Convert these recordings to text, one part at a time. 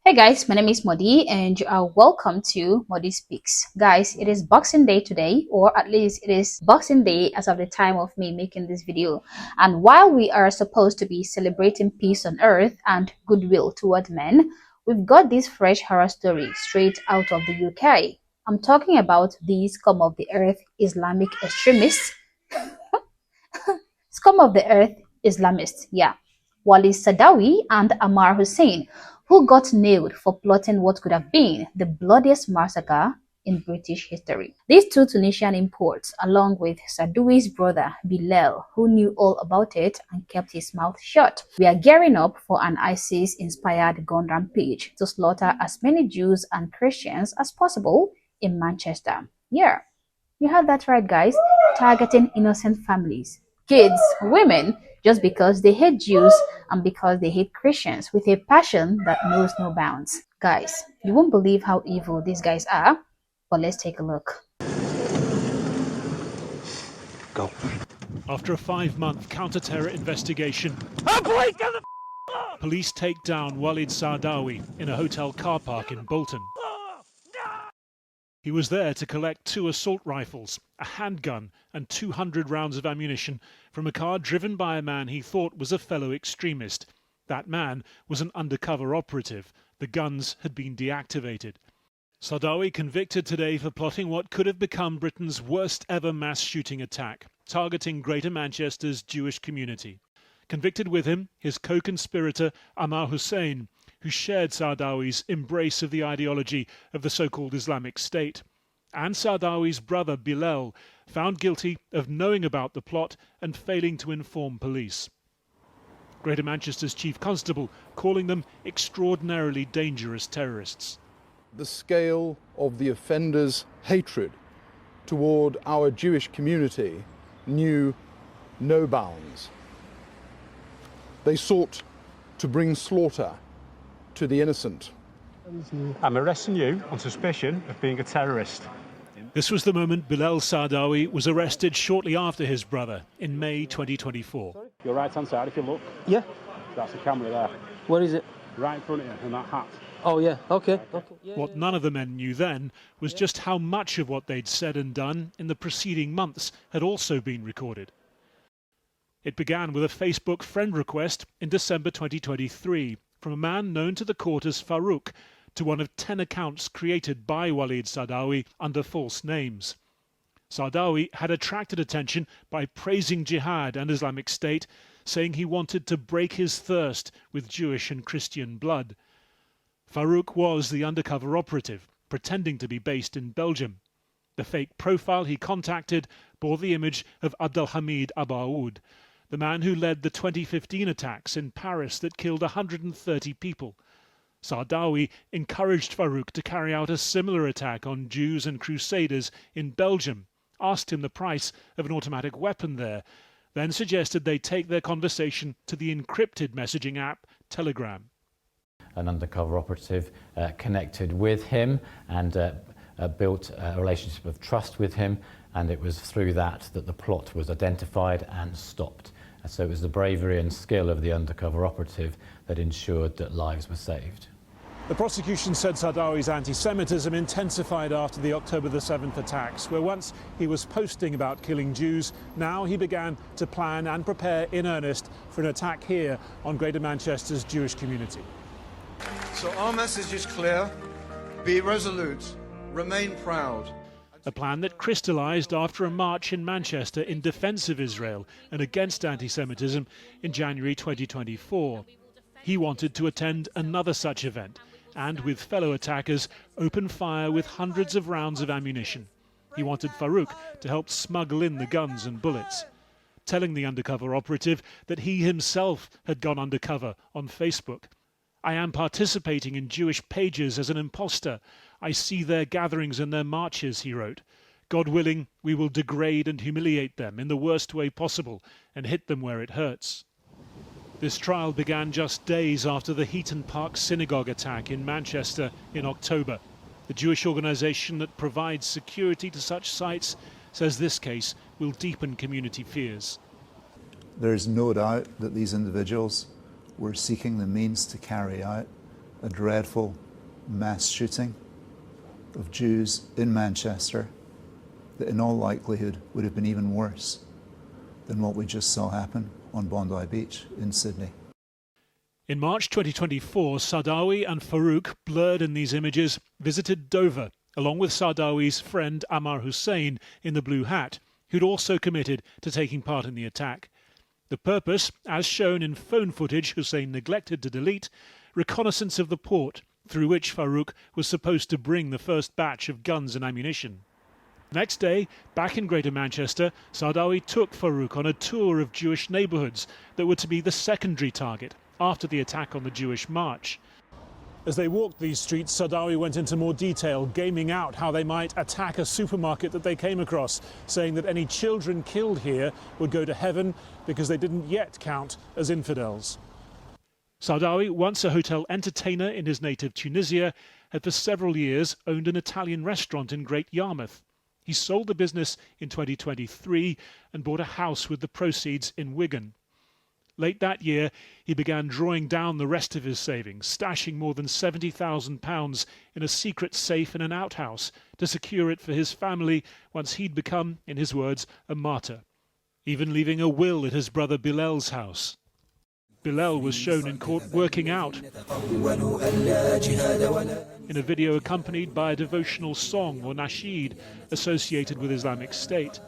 Hey guys, my name is Modi and you are welcome to Modi Speaks. Guys, it is Boxing Day today, or at least it is Boxing Day as of the time of me making this video. And while we are supposed to be celebrating peace on earth and goodwill toward men, we've got this fresh horror story straight out of the UK. I'm talking about the scum of the earth Islamic extremists. Scum of the earth Islamists, yeah. Walid Sadawi and Ammar Hussein, who got nailed for plotting what could have been the bloodiest massacre in British history. These two Tunisian imports, along with Sadawi's brother Bilal, who knew all about it and kept his mouth shut, were gearing up for an ISIS-inspired gun rampage to slaughter as many Jews and Christians as possible in Manchester. Yeah, you heard that right, guys. Targeting innocent families, kids, women, just because they hate Jews and because they hate Christians with a passion that knows no bounds. Guys, you won't believe how evil these guys are, but let's take a look. Go. After a 5-month counter-terror investigation, police take down Walid Sadawi in a hotel car park in Bolton. He was there to collect 2 assault rifles, a handgun and 200 rounds of ammunition from a car driven by a man he thought was a fellow extremist. That man was an undercover operative. The guns had been deactivated. Sadawi convicted today for plotting what could have become Britain's worst ever mass shooting attack, targeting Greater Manchester's Jewish community. Convicted with him, his co-conspirator Ammar Hussein, who shared Sadawi's embrace of the ideology of the so-called Islamic State, and Sadawi's brother Bilal, found guilty of knowing about the plot and failing to inform police. Greater Manchester's Chief Constable calling them extraordinarily dangerous terrorists. The scale of the offenders' hatred toward our Jewish community knew no bounds. They sought to bring slaughter to the innocent. I'm arresting you on suspicion of being a terrorist. This was the moment Bilal Sadawi was arrested shortly after his brother in May 2024. Your right hand side, if you look. Yeah. That's the camera there. Where is it? Right in front of you, and that hat. Oh, yeah. Okay. Yeah, What none of the men knew then was just how much of what they'd said and done in the preceding months had also been recorded. It began with a Facebook friend request in December 2023 from a man known to the court as Farouk to one of 10 accounts created by Walid Sadawi under false names. Sadawi had attracted attention by praising jihad and Islamic State, saying he wanted to break his thirst with Jewish and Christian blood. Farouk was the undercover operative, pretending to be based in Belgium. The fake profile he contacted bore the image of Abdelhamid Abaoud, the man who led the 2015 attacks in Paris that killed 130 people. Sadawi encouraged Farouk to carry out a similar attack on Jews and Crusaders in Belgium, asked him the price of an automatic weapon there, then suggested they take their conversation to the encrypted messaging app Telegram. An undercover operative connected with him and built a relationship of trust with him, and it was through that the plot was identified and stopped. And so it was the bravery and skill of the undercover operative that ensured that lives were saved. The prosecution said Sadawi's anti-Semitism intensified after the October the 7th attacks, where once he was posting about killing Jews, now he began to plan and prepare in earnest for an attack here on Greater Manchester's Jewish community. So our message is clear: be resolute, remain proud. A plan that crystallised after a march in Manchester in defence of Israel and against anti-Semitism in January 2024. He wanted to attend another such event and, with fellow attackers, open fire with hundreds of rounds of ammunition. He wanted Farouk to help smuggle in the guns and bullets, telling the undercover operative that he himself had gone undercover on Facebook. I am participating in Jewish pages as an imposter. I see their gatherings and their marches, he wrote. God willing, we will degrade and humiliate them in the worst way possible and hit them where it hurts. This trial began just days after the Heaton Park synagogue attack in Manchester in October. The Jewish organisation that provides security to such sites says this case will deepen community fears. There is no doubt that these individuals were seeking the means to carry out a dreadful mass shooting of Jews in Manchester that in all likelihood would have been even worse than what we just saw happen on Bondi Beach in Sydney. In March 2024, Sardawi and Farouk, blurred in these images, visited Dover, along with Sardawi's friend Ammar Hussein in the blue hat, who'd also committed to taking part in the attack. The purpose, as shown in phone footage Hussein neglected to delete, reconnaissance of the port, through which Farouk was supposed to bring the first batch of guns and ammunition. The next day, back in Greater Manchester, Sardawi took Farouk on a tour of Jewish neighbourhoods that were to be the secondary target after the attack on the Jewish March. As they walked these streets, Sardawi went into more detail, gaming out how they might attack a supermarket that they came across, saying that any children killed here would go to heaven because they didn't yet count as infidels. Sardawi, once a hotel entertainer in his native Tunisia, had for several years owned an Italian restaurant in Great Yarmouth. He sold the business in 2023 and bought a house with the proceeds in Wigan. Late that year, he began drawing down the rest of his savings, stashing more than £70,000 in a secret safe in an outhouse to secure it for his family once he'd become, in his words, a martyr, even leaving a will at his brother Bilal's house. Bilal was shown in court working out in a video accompanied by a devotional song or nasheed associated with Islamic State.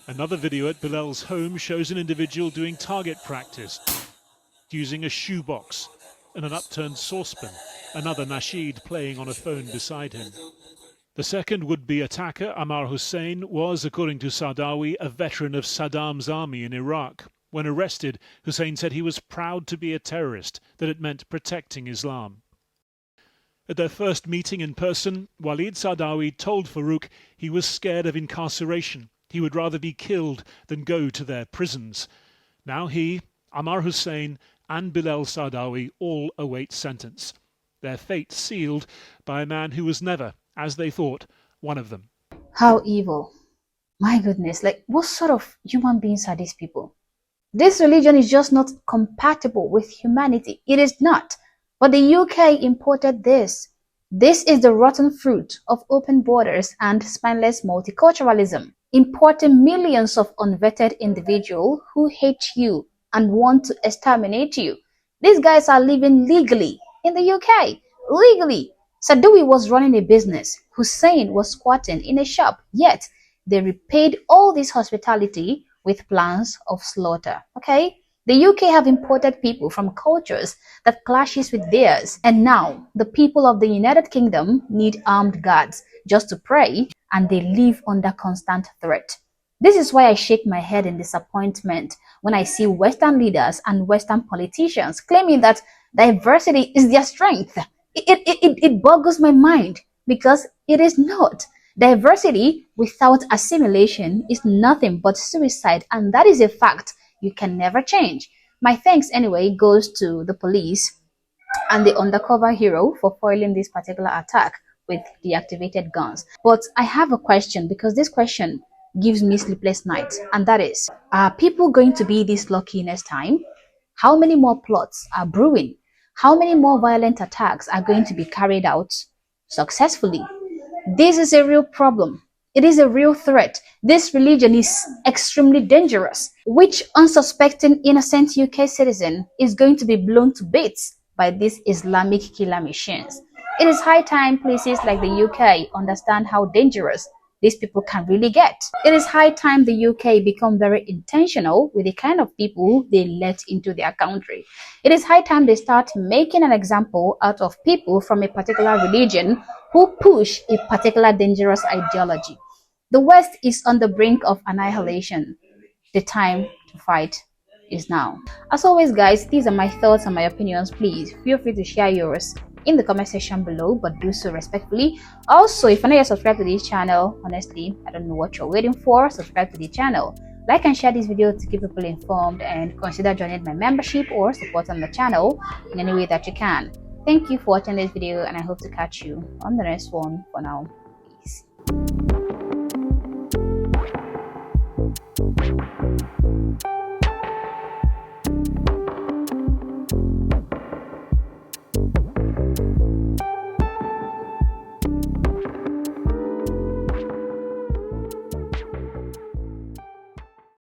Another video at Bilal's home shows an individual doing target practice, using a shoebox and an upturned saucepan, another nasheed playing on a phone beside him. The second would-be attacker, Ammar Hussein, was, according to Sardawi, a veteran of Saddam's army in Iraq. When arrested, Hussein said he was proud to be a terrorist, that it meant protecting Islam. At their first meeting in person, Walid Sardawi told Farouk he was scared of incarceration. He would rather be killed than go to their prisons. Now he, Ammar Hussein and Bilal Sardawi all await sentence, their fate sealed by a man who was never, as they thought, one of them. How evil. My goodness, like what sort of human beings are these people? This religion is just not compatible with humanity. It is not. But the UK imported this. This is the rotten fruit of open borders and spineless multiculturalism, importing millions of unvetted individuals who hate you and want to exterminate you. These guys are living legally in the UK. Legally. Sardawi was running a business. Hussein was squatting in a shop. Yet, they repaid all this hospitality with plans of slaughter. Okay? The UK have imported people from cultures that clashes with theirs. And now, the people of the United Kingdom need armed guards just to pray, and they live under constant threat. This is why I shake my head in disappointment when I see Western leaders and Western politicians claiming that diversity is their strength. It boggles my mind because it is not. Diversity without assimilation is nothing but suicide, and that is a fact you can never change. My thanks anyway goes to the police and the undercover hero for foiling this particular attack with deactivated guns. But I have a question, because this question gives me sleepless nights, and that is, are people going to be this lucky next time? How many more plots are brewing? How many more violent attacks are going to be carried out successfully? This is a real problem. It is a real threat. This religion is extremely dangerous. Which unsuspecting innocent UK citizen is going to be blown to bits by these Islamic killer machines? It is high time places like the UK understand how dangerous these people can really get. It is high time the UK become very intentional with the kind of people they let into their country. It is high time they start making an example out of people from a particular religion who push a particular dangerous ideology. The West is on the brink of annihilation. The time to fight is now. As always, guys, these are my thoughts and my opinions. Please feel free to share yours in the comment section below, but do so respectfully. Also, if you're not yet subscribed to this channel, honestly, I don't know what you're waiting for. Subscribe to the channel. Like and share this video to keep people informed, and consider joining my membership or supporting the channel in any way that you can. Thank you for watching this video, and I hope to catch you on the next one. For now.